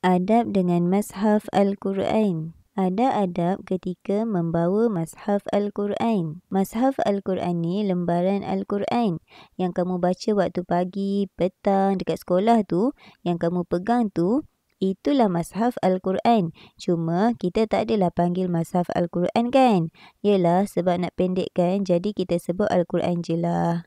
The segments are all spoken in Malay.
Adab dengan Mashaf Al-Quran. Ada adab ketika membawa Mashaf Al-Quran. Mashaf Al-Quran ni lembaran Al-Quran yang kamu baca waktu pagi, petang dekat sekolah tu, yang kamu pegang tu, itulah Mashaf Al-Quran. Cuma kita tak adalah panggil Mashaf Al-Quran kan? Yelah, sebab nak pendekkan, jadi kita sebut Al-Quran je lah.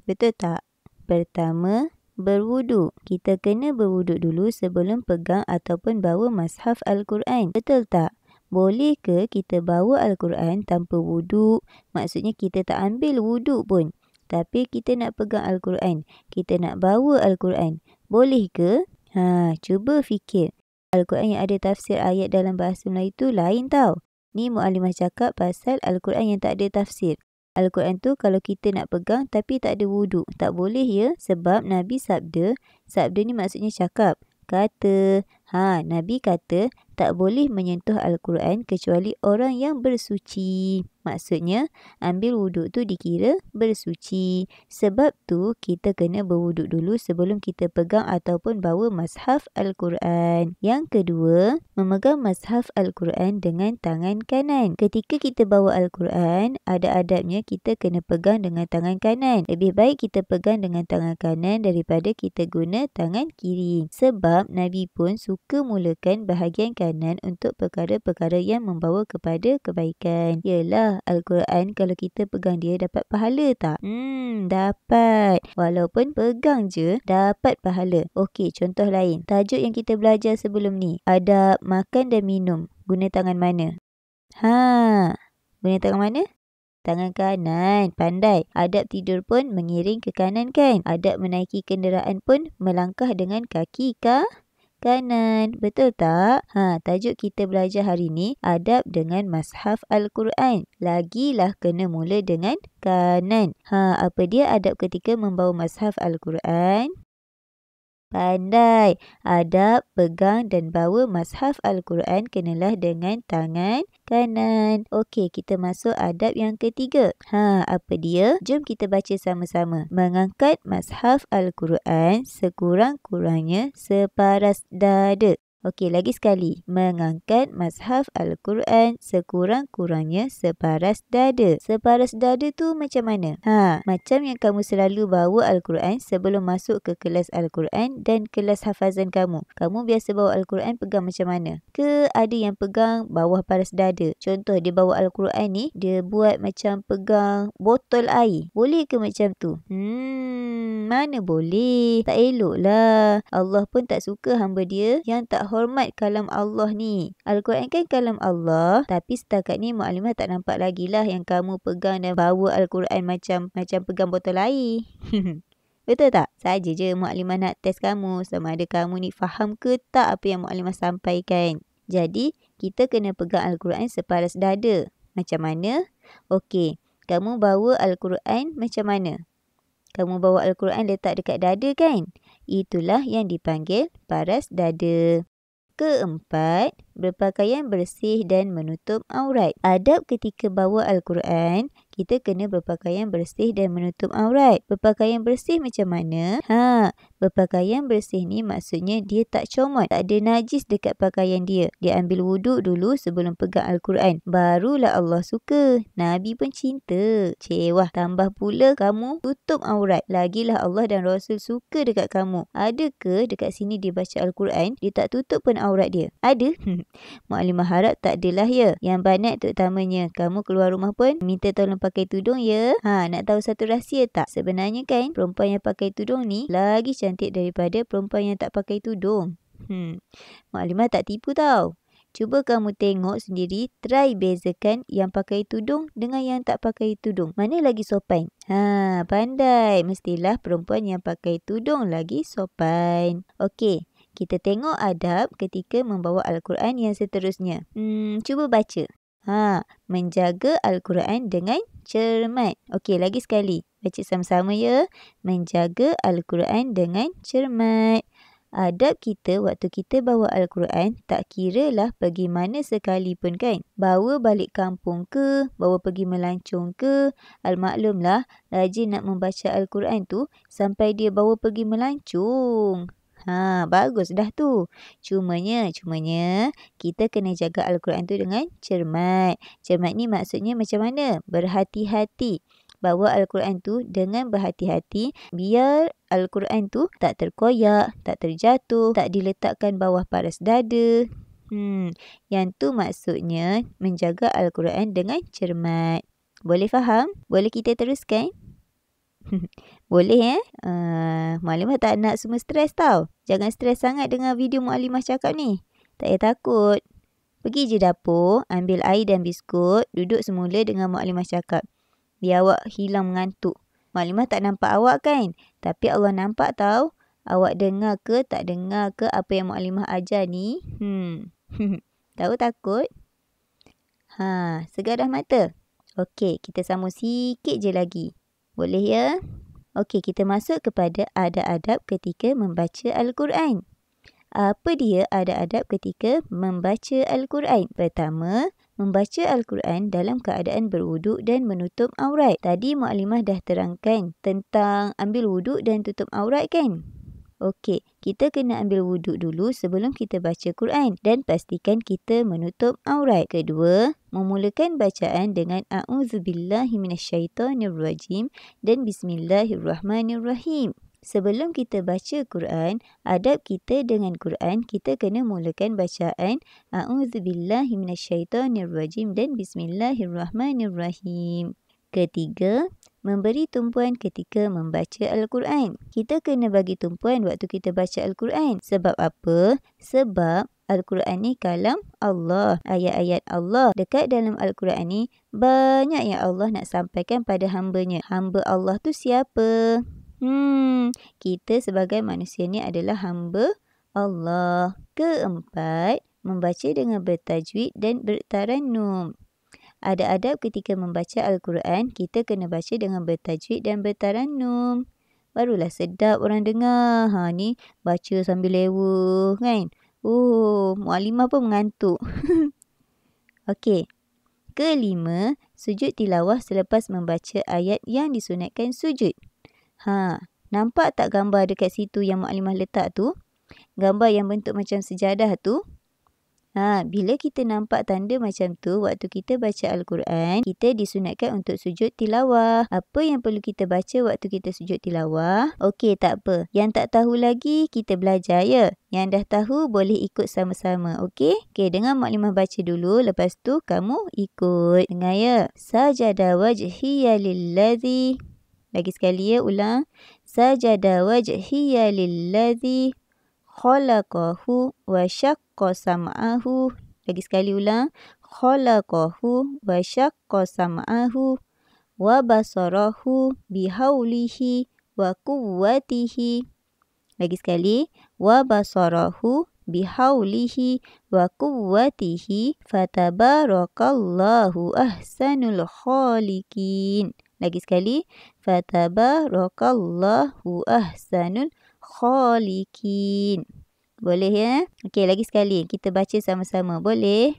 Betul tak? Pertama, berwuduk. Kita kena berwuduk dulu sebelum pegang ataupun bawa Mashaf Al-Quran. Betul tak? Boleh ke kita bawa Al-Quran tanpa wuduk? Maksudnya kita tak ambil wuduk pun. Tapi kita nak pegang Al-Quran. Kita nak bawa Al-Quran. Boleh ke? Cuba fikir. Al-Quran yang ada tafsir ayat dalam bahasa Melayu tu lain tau. Ni Mu'alimah cakap pasal Al-Quran yang tak ada tafsir. Al-Quran tu kalau kita nak pegang tapi tak ada wuduk, tak boleh ya, sebab Nabi sabda ni maksudnya cakap, kata, Nabi kata tak boleh menyentuh Al-Quran kecuali orang yang bersuci. Maksudnya ambil wuduk tu dikira bersuci. Sebab tu kita kena berwuduk dulu sebelum kita pegang ataupun bawa Mashaf Al-Quran. Yang kedua, memegang Mashaf Al-Quran dengan tangan kanan. Ketika kita bawa Al-Quran, ada adabnya kita kena pegang dengan tangan kanan. Lebih baik kita pegang dengan tangan kanan daripada kita guna tangan kiri. Sebab Nabi pun suka mulakan bahagian kanan untuk perkara-perkara yang membawa kepada kebaikan. Yelah, Al-Quran kalau kita pegang dia dapat pahala tak? Dapat. Walaupun pegang je dapat pahala. Okey, contoh lain. Tajuk yang kita belajar sebelum ni. Adab makan dan minum. Guna tangan mana? Guna tangan mana? Tangan kanan. Pandai. Adab tidur pun mengiring ke kanan kan? Adab menaiki kenderaan pun melangkah dengan kaki kanan. Betul tak? Tajuk kita belajar hari ni adab dengan Mashaf Al-Quran. Lagilah kena mula dengan kanan. Apa dia adab ketika membawa Mashaf Al-Quran? Pandai. Adab pegang dan bawa Mashaf Al-Quran kenalah dengan tangan kanan. Okey, kita masuk adab yang ketiga. Apa dia? Jom kita baca sama-sama. Mengangkat Mashaf Al-Quran sekurang-kurangnya separas dada. Okey, lagi sekali. Mengangkat Mashaf Al-Quran sekurang-kurangnya separas dada. Separas dada tu macam mana? Macam yang kamu selalu bawa Al-Quran sebelum masuk ke kelas Al-Quran dan kelas hafazan kamu. Kamu biasa bawa Al-Quran pegang macam mana? Ke ada yang pegang bawah paras dada? Contoh, dia bawa Al-Quran ni, dia buat macam pegang botol air. Boleh ke macam tu? Mana boleh. Tak elok lah. Allah pun tak suka hamba dia yang tak hormat kalam Allah ni. Al-Quran kan kalam Allah, tapi setakat ni Mu'alimah tak nampak lagi lah yang kamu pegang dan bawa Al-Quran macam pegang botol air. Betul tak? Saja je Mu'alimah nak test kamu sama ada kamu ni faham ke tak apa yang Mu'alimah sampaikan. Jadi, kita kena pegang Al-Quran separas dada. Macam mana? Okey, kamu bawa Al-Quran macam mana? Kamu bawa Al-Quran letak dekat dada kan? Itulah yang dipanggil paras dada. Keempat, berpakaian bersih dan menutup aurat. Adab ketika bawa Al-Quran, kita kena berpakaian bersih dan menutup aurat. Berpakaian bersih macam mana? Berpakaian bersih ni maksudnya dia tak comot, tak ada najis dekat pakaian dia. Dia ambil wuduk dulu sebelum pegang Al-Quran. Barulah Allah suka. Nabi pun cinta. Cewah, tambah pula kamu tutup aurat. Lagilah Allah dan Rasul suka dekat kamu. Ada ke dekat sini dia baca Al-Quran, dia tak tutup pun aurat dia? Ada? Mu'alimah harap tak adalah ya. Yang banat terutamanya, kamu keluar rumah pun minta tolong pakai tudung ya. Nak tahu satu rahsia tak? Sebenarnya kan, perempuan yang pakai tudung ni lagi cantik daripada perempuan yang tak pakai tudung. Mu'alimah tak tipu tau. Cuba kamu tengok sendiri, try bezakan yang pakai tudung dengan yang tak pakai tudung. Mana lagi sopan? Pandai. Mestilah perempuan yang pakai tudung lagi sopan. Okey, kita tengok adab ketika membawa Al-Quran yang seterusnya. Cuba baca. Menjaga Al-Quran dengan cermat. Okey, lagi sekali. Baca sama-sama ya. Menjaga Al-Quran dengan cermat. Adab kita waktu kita bawa Al-Quran tak kiralah pergi mana sekalipun kan. Bawa balik kampung ke, bawa pergi melancong ke. Al-maklumlah, rajin nak membaca Al-Quran tu sampai dia bawa pergi melancong. Bagus dah tu. Cumanya kita kena jaga Al-Quran tu dengan cermat. Cermat ni maksudnya macam mana? Berhati-hati. Bawa Al-Quran tu dengan berhati-hati biar Al-Quran tu tak terkoyak, tak terjatuh, tak diletakkan bawah paras dada. Yang tu maksudnya menjaga Al-Quran dengan cermat. Boleh faham? Boleh kita teruskan? Boleh Mukadimah tak nak semua stres tau. Jangan stres sangat dengar video Mukadimah cakap ni. Tak payah takut. Pergi je dapur, ambil air dan biskut, duduk semula dengan Mukadimah cakap. Biar awak hilang mengantuk. Mukadimah tak nampak awak kan? Tapi Allah nampak tau. Awak dengar ke tak dengar ke apa yang Mukadimah ajar ni? Tahu takut? Segar dah mata? Okey, kita sambung sikit je lagi. Boleh ya? Okey, kita masuk kepada adab-adab ketika membaca Al-Quran. Apa dia adab-adab ketika membaca Al-Quran? Pertama, membaca Al-Quran dalam keadaan berwuduk dan menutup aurat. Tadi Mukadimah dah terangkan tentang ambil wuduk dan tutup aurat kan? Okey, kita kena ambil wuduk dulu sebelum kita baca Quran dan pastikan kita menutup aurat. Kedua, memulakan bacaan dengan A'udzubillahi minasyaitonirrajim dan Bismillahirrahmanirrahim. Sebelum kita baca Quran, adab kita dengan Quran, kita kena mulakan bacaan A'udzubillahi minasyaitonirrajim dan Bismillahirrahmanirrahim. Ketiga, memberi tumpuan ketika membaca Al-Quran. Kita kena bagi tumpuan waktu kita baca Al-Quran. Sebab apa? Sebab Al-Quran ni kalam Allah. Ayat-ayat Allah. Dekat dalam Al-Quran ni, banyak yang Allah nak sampaikan pada hamba-Nya. Hamba Allah tu siapa? Kita sebagai manusia ni adalah hamba Allah. Keempat, membaca dengan bertajwid dan bertarannum. Ada adab ketika membaca Al-Quran, kita kena baca dengan bertajwid dan bertarannum. Barulah sedap orang dengar. Ni baca sambil lewa kan? Mukadimah pun mengantuk. Okey. Kelima, sujud tilawah selepas membaca ayat yang disunatkan sujud. Nampak tak gambar dekat situ yang Mukadimah letak tu? Gambar yang bentuk macam sejadah tu? Bila kita nampak tanda macam tu, waktu kita baca Al-Quran, kita disunatkan untuk sujud tilawah. Apa yang perlu kita baca waktu kita sujud tilawah? Okey, tak apa. Yang tak tahu lagi, kita belajar ya. Yang dah tahu, boleh ikut sama-sama. Okey, dengar Mukadimah baca dulu. Lepas tu, kamu ikut. Dengar ya. Sajada wajhiya lilladzi. Lagi sekali ya, ulang. Sajada wajhiya lilladzi khalaqahu wa syaqqa sam'ahu. Lagi sekali ulang. Khalaqahu wa syaqqa sam'ahu wa basarahu bihaulihi wa quwwatihi. Lagi sekali. Wa basarahu bihaulihi wa quwwatihi fatabarakallahu ahsanul khaliqin. Lagi sekali. Fatabarakallahu ahsanul khaliqin. Boleh ya? Okey, lagi sekali. Kita baca sama-sama. Boleh?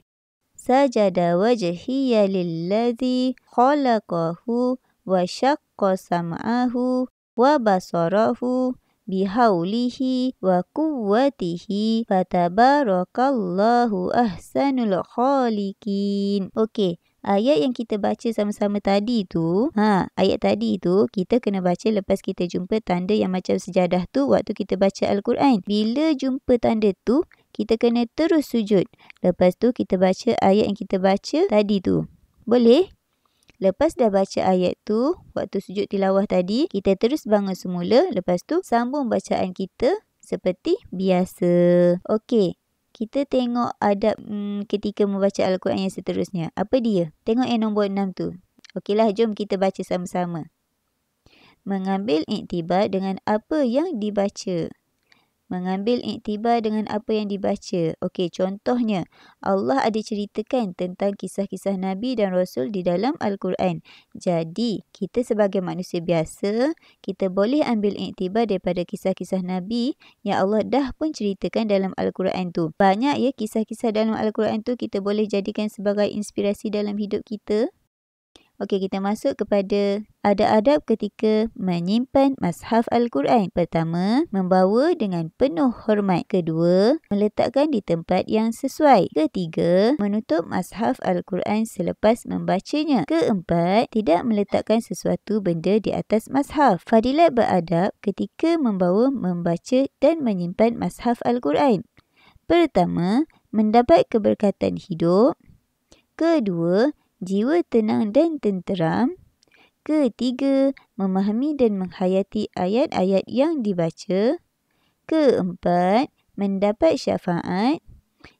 Sajada wajhiya lilladzi khalaqahu wa syaqqa sam'ahu wa basarahu bihaulihi wa quwwatihi fatabarakallahu ahsanul khaliqin. Okey. Ayat yang kita baca sama-sama tadi tu, ayat tadi tu kita kena baca lepas kita jumpa tanda yang macam sejadah tu waktu kita baca Al-Quran. Bila jumpa tanda tu, kita kena terus sujud. Lepas tu kita baca ayat yang kita baca tadi tu. Boleh? Lepas dah baca ayat tu, waktu sujud tilawah tadi, kita terus bangun semula. Lepas tu sambung bacaan kita seperti biasa. Okey. Kita tengok adab ketika membaca Al-Quran yang seterusnya. Apa dia? Tengok yang nombor 6 tu. Okeylah, jom kita baca sama-sama. Mengambil iktibar dengan apa yang dibaca. Mengambil iktibar dengan apa yang dibaca. Okey, contohnya, Allah ada ceritakan tentang kisah-kisah Nabi dan Rasul di dalam Al-Quran. Jadi, kita sebagai manusia biasa, kita boleh ambil iktibar daripada kisah-kisah Nabi yang Allah dah pun ceritakan dalam Al-Quran tu. Banyak ya kisah-kisah dalam Al-Quran tu kita boleh jadikan sebagai inspirasi dalam hidup kita. Okey, kita masuk kepada adab-adab ketika menyimpan Mashaf Al-Quran. Pertama, membawa dengan penuh hormat. Kedua, meletakkan di tempat yang sesuai. Ketiga, menutup Mashaf Al-Quran selepas membacanya. Keempat, tidak meletakkan sesuatu benda di atas Mashaf. Fadilat beradab ketika membaca dan menyimpan Mashaf Al-Quran. Pertama, mendapat keberkatan hidup. Kedua, jiwa tenang dan tenteram. Ketiga, memahami dan menghayati ayat-ayat yang dibaca. Keempat, mendapat syafaat.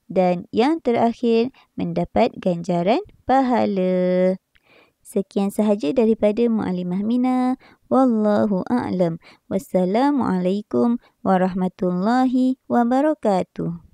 Dan yang terakhir, mendapat ganjaran pahala. Sekian sahaja daripada Muallimah Mina. Wallahu a'lam. Wassalamualaikum warahmatullahi wabarakatuh.